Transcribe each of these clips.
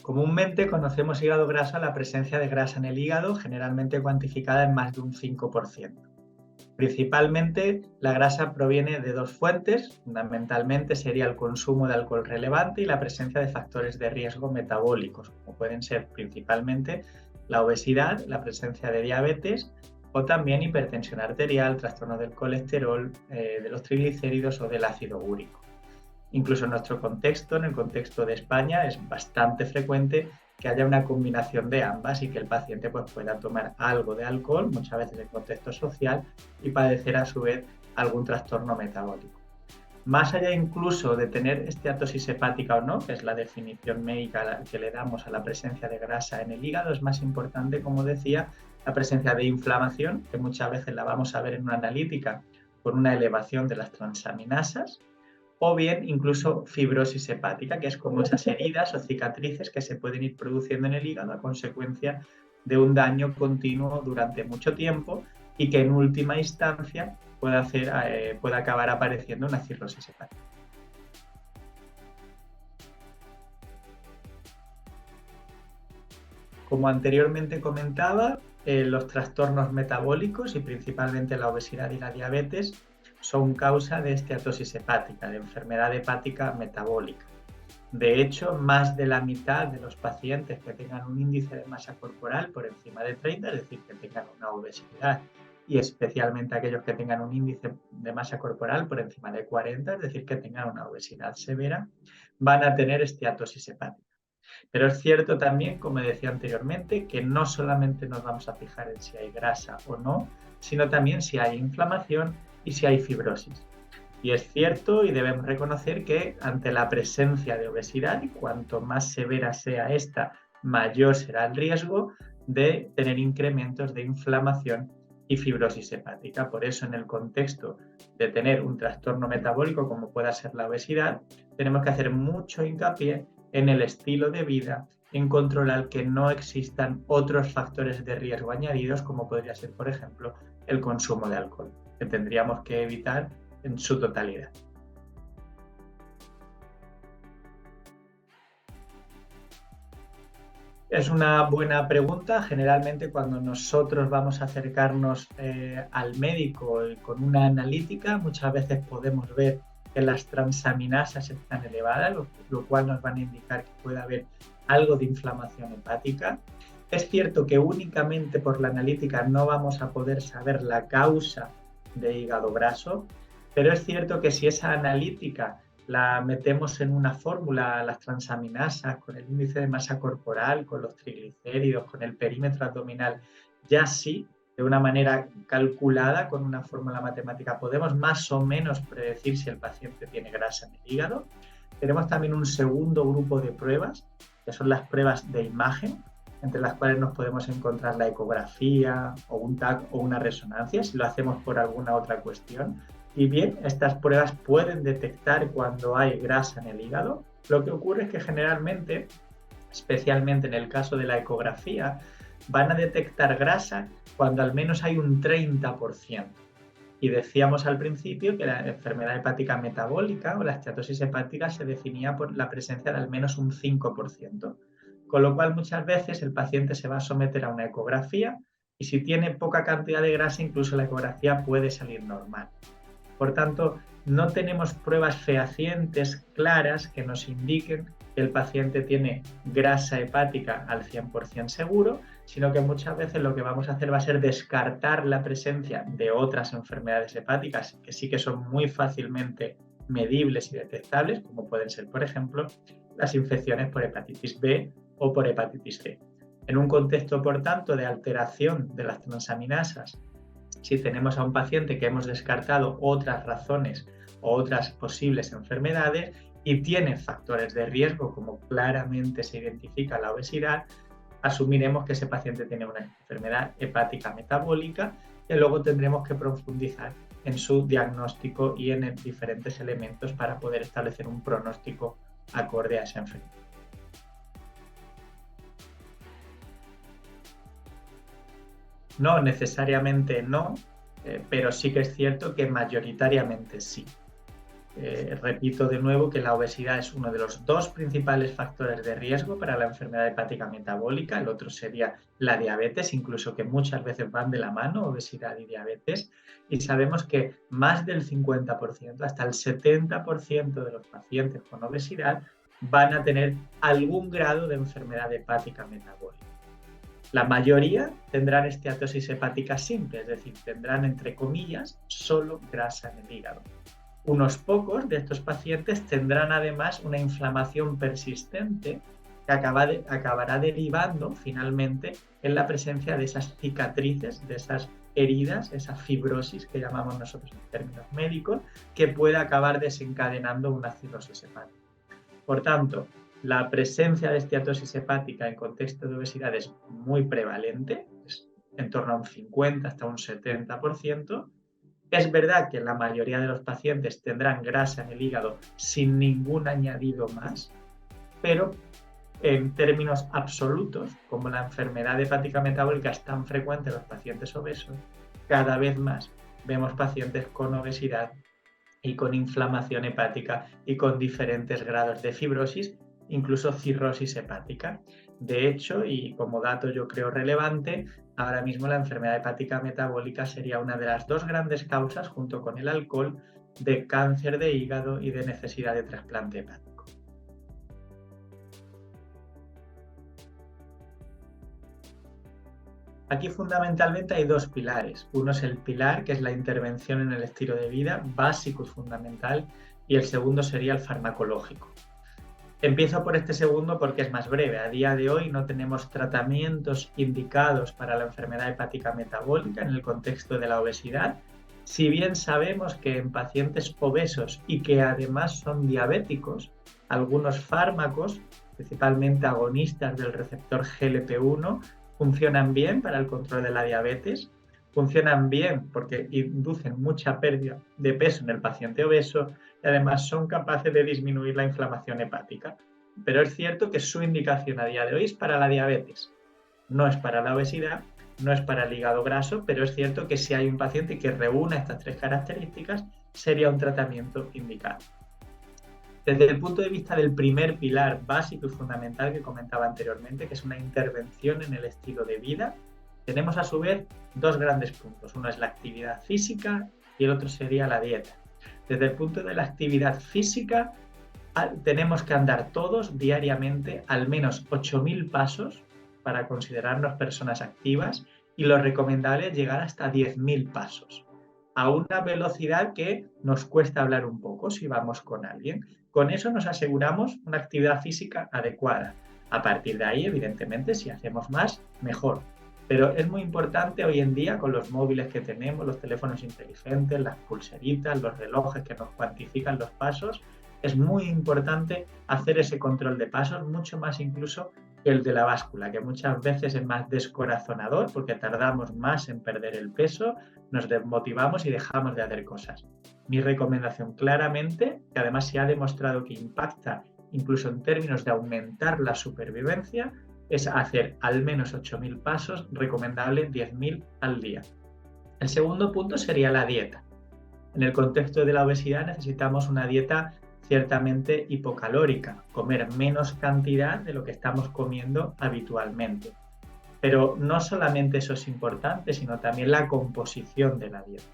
Comúnmente conocemos hígado graso a la presencia de grasa en el hígado, generalmente cuantificada en más de un 5%. Principalmente, la grasa proviene de dos fuentes, fundamentalmente sería el consumo de alcohol relevante y la presencia de factores de riesgo metabólicos, como pueden ser principalmente la obesidad, la presencia de diabetes o también hipertensión arterial, trastorno del colesterol, de los triglicéridos o del ácido úrico. Incluso en nuestro contexto, en el contexto de España, es bastante frecuente que haya una combinación de ambas y que el paciente pues, pueda tomar algo de alcohol, muchas veces en contexto social, y padecer a su vez algún trastorno metabólico. Más allá incluso de tener esteatosis hepática o no, que es la definición médica que le damos a la presencia de grasa en el hígado, es más importante, como decía, la presencia de inflamación, que muchas veces la vamos a ver en una analítica con una elevación de las transaminasas, o bien incluso fibrosis hepática, que es como esas heridas o cicatrices que se pueden ir produciendo en el hígado a consecuencia de un daño continuo durante mucho tiempo y que en última instancia puede acabar apareciendo una cirrosis hepática. Como anteriormente comentaba, los trastornos metabólicos y principalmente la obesidad y la diabetes son causa de esteatosis hepática, de enfermedad hepática metabólica. De hecho, más de la mitad de los pacientes que tengan un índice de masa corporal por encima de 30, es decir, que tengan una obesidad, y especialmente aquellos que tengan un índice de masa corporal por encima de 40, es decir, que tengan una obesidad severa, van a tener esteatosis hepática. Pero es cierto también, como decía anteriormente, que no solamente nos vamos a fijar en si hay grasa o no, sino también si hay inflamación y si hay fibrosis. Y es cierto y debemos reconocer que ante la presencia de obesidad, y cuanto más severa sea esta, mayor será el riesgo de tener incrementos de inflamación y fibrosis hepática. Por eso, en el contexto de tener un trastorno metabólico como pueda ser la obesidad, tenemos que hacer mucho hincapié en el estilo de vida, en controlar que no existan otros factores de riesgo añadidos, como podría ser, por ejemplo, el consumo de alcohol, que tendríamos que evitar en su totalidad. Es una buena pregunta. Generalmente cuando nosotros vamos a acercarnos al médico con una analítica, muchas veces podemos ver que las transaminasas están elevadas, lo cual nos van a indicar que puede haber algo de inflamación hepática. Es cierto que únicamente por la analítica no vamos a poder saber la causa de hígado graso, pero es cierto que si esa analítica la metemos en una fórmula, las transaminasas, con el índice de masa corporal, con los triglicéridos, con el perímetro abdominal, ya sí, de una manera calculada, con una fórmula matemática, podemos más o menos predecir si el paciente tiene grasa en el hígado. Tenemos también un segundo grupo de pruebas, que son las pruebas de imagen, entre las cuales nos podemos encontrar la ecografía o un TAC o una resonancia, si lo hacemos por alguna otra cuestión. Y bien, estas pruebas pueden detectar cuando hay grasa en el hígado. Lo que ocurre es que generalmente, especialmente en el caso de la ecografía, van a detectar grasa cuando al menos hay un 30%. Y decíamos al principio que la enfermedad hepática metabólica o la esteatosis hepática se definía por la presencia de al menos un 5%. Con lo cual muchas veces el paciente se va a someter a una ecografía y si tiene poca cantidad de grasa, incluso la ecografía puede salir normal. Por tanto, no tenemos pruebas fehacientes claras que nos indiquen que el paciente tiene grasa hepática al 100% seguro, sino que muchas veces lo que vamos a hacer va a ser descartar la presencia de otras enfermedades hepáticas que sí que son muy fácilmente medibles y detectables, como pueden ser, por ejemplo, las infecciones por hepatitis B o por hepatitis C. En un contexto, por tanto, de alteración de las transaminasas, si tenemos a un paciente que hemos descartado otras razones o otras posibles enfermedades y tiene factores de riesgo, como claramente se identifica la obesidad, asumiremos que ese paciente tiene una enfermedad hepática metabólica y luego tendremos que profundizar en su diagnóstico y en diferentes elementos para poder establecer un pronóstico acorde a esa enfermedad. No, necesariamente no, pero sí que es cierto que mayoritariamente sí. Repito de nuevo que la obesidad es uno de los dos principales factores de riesgo para la enfermedad hepática metabólica. El otro sería la diabetes, incluso que muchas veces van de la mano, obesidad y diabetes. Y sabemos que más del 50%, hasta el 70% de los pacientes con obesidad van a tener algún grado de enfermedad hepática metabólica. La mayoría tendrán esteatosis hepática simple, es decir, tendrán, entre comillas, solo grasa en el hígado. Unos pocos de estos pacientes tendrán además una inflamación persistente que acabará derivando finalmente en la presencia de esas cicatrices, de esas heridas, esa fibrosis que llamamos nosotros en términos médicos, que puede acabar desencadenando una cirrosis hepática. Por tanto, la presencia de esteatosis hepática en contexto de obesidad es muy prevalente, es en torno a un 50 hasta un 70%. Es verdad que la mayoría de los pacientes tendrán grasa en el hígado sin ningún añadido más, pero en términos absolutos, como la enfermedad hepática metabólica es tan frecuente en los pacientes obesos, cada vez más vemos pacientes con obesidad y con inflamación hepática y con diferentes grados de fibrosis, incluso cirrosis hepática. De hecho, y como dato yo creo relevante, ahora mismo la enfermedad hepática metabólica sería una de las dos grandes causas, junto con el alcohol, de cáncer de hígado y de necesidad de trasplante hepático. Aquí fundamentalmente hay dos pilares. Uno es el pilar, que es la intervención en el estilo de vida, básico y fundamental, y el segundo sería el farmacológico. Empiezo por este segundo porque es más breve. A día de hoy no tenemos tratamientos indicados para la enfermedad hepática metabólica en el contexto de la obesidad. Si bien sabemos que en pacientes obesos y que además son diabéticos, algunos fármacos, principalmente agonistas del receptor GLP-1, funcionan bien para el control de la diabetes, funcionan bien porque inducen mucha pérdida de peso en el paciente obeso y además son capaces de disminuir la inflamación hepática. Pero es cierto que su indicación a día de hoy es para la diabetes, no es para la obesidad, no es para el hígado graso, pero es cierto que si hay un paciente que reúna estas tres características, sería un tratamiento indicado. Desde el punto de vista del primer pilar básico y fundamental que comentaba anteriormente, que es una intervención en el estilo de vida, tenemos a su vez dos grandes puntos. Uno es la actividad física y el otro sería la dieta. Desde el punto de la actividad física, tenemos que andar todos diariamente al menos 8.000 pasos para considerarnos personas activas y lo recomendable es llegar hasta 10.000 pasos, a una velocidad que nos cuesta hablar un poco si vamos con alguien. Con eso nos aseguramos una actividad física adecuada. A partir de ahí, evidentemente, si hacemos más, mejor. Pero es muy importante hoy en día con los móviles que tenemos, los teléfonos inteligentes, las pulseritas, los relojes que nos cuantifican los pasos, es muy importante hacer ese control de pasos, mucho más incluso que el de la báscula, que muchas veces es más descorazonador porque tardamos más en perder el peso, nos desmotivamos y dejamos de hacer cosas. Mi recomendación claramente, que además se ha demostrado que impacta incluso en términos de aumentar la supervivencia, es hacer al menos 8.000 pasos, recomendable 10.000 al día. El segundo punto sería la dieta. En el contexto de la obesidad necesitamos una dieta ciertamente hipocalórica, comer menos cantidad de lo que estamos comiendo habitualmente. Pero no solamente eso es importante, sino también la composición de la dieta.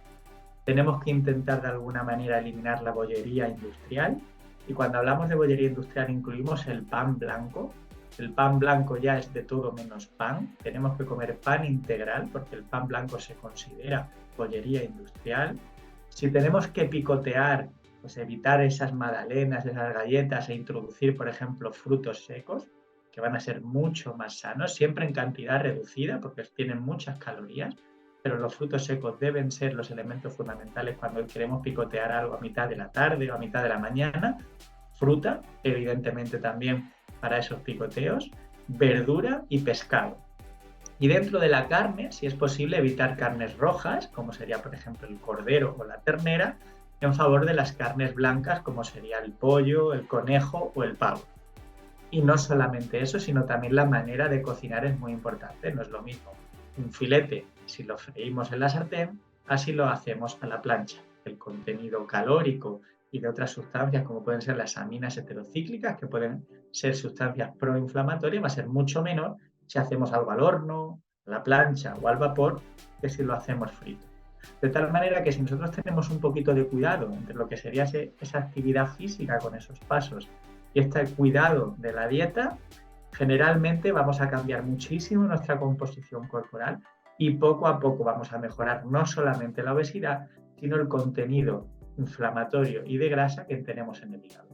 Tenemos que intentar de alguna manera eliminar la bollería industrial, y cuando hablamos de bollería industrial incluimos el pan blanco. El pan blanco ya es de todo menos pan. Tenemos que comer pan integral porque el pan blanco se considera bollería industrial. Si tenemos que picotear, pues evitar esas magdalenas, esas galletas e introducir, por ejemplo, frutos secos, que van a ser mucho más sanos, siempre en cantidad reducida porque tienen muchas calorías, pero los frutos secos deben ser los elementos fundamentales cuando queremos picotear algo a mitad de la tarde o a mitad de la mañana. Fruta, evidentemente también para esos picoteos, verdura y pescado. Y dentro de la carne, si es posible, evitar carnes rojas, como sería por ejemplo el cordero o la ternera, en favor de las carnes blancas, como sería el pollo, el conejo o el pavo. Y no solamente eso, sino también la manera de cocinar es muy importante. No es lo mismo un filete si lo freímos en la sartén, así lo hacemos a la plancha. El contenido calórico y de otras sustancias como pueden ser las aminas heterocíclicas, que pueden ser sustancias proinflamatorias, va a ser mucho menor si hacemos algo al horno, a la plancha o al vapor que si lo hacemos frito. De tal manera que si nosotros tenemos un poquito de cuidado entre lo que sería esa actividad física con esos pasos y este cuidado de la dieta, generalmente vamos a cambiar muchísimo nuestra composición corporal y poco a poco vamos a mejorar no solamente la obesidad, sino el contenido inflamatorio y de grasa que tenemos en el hígado.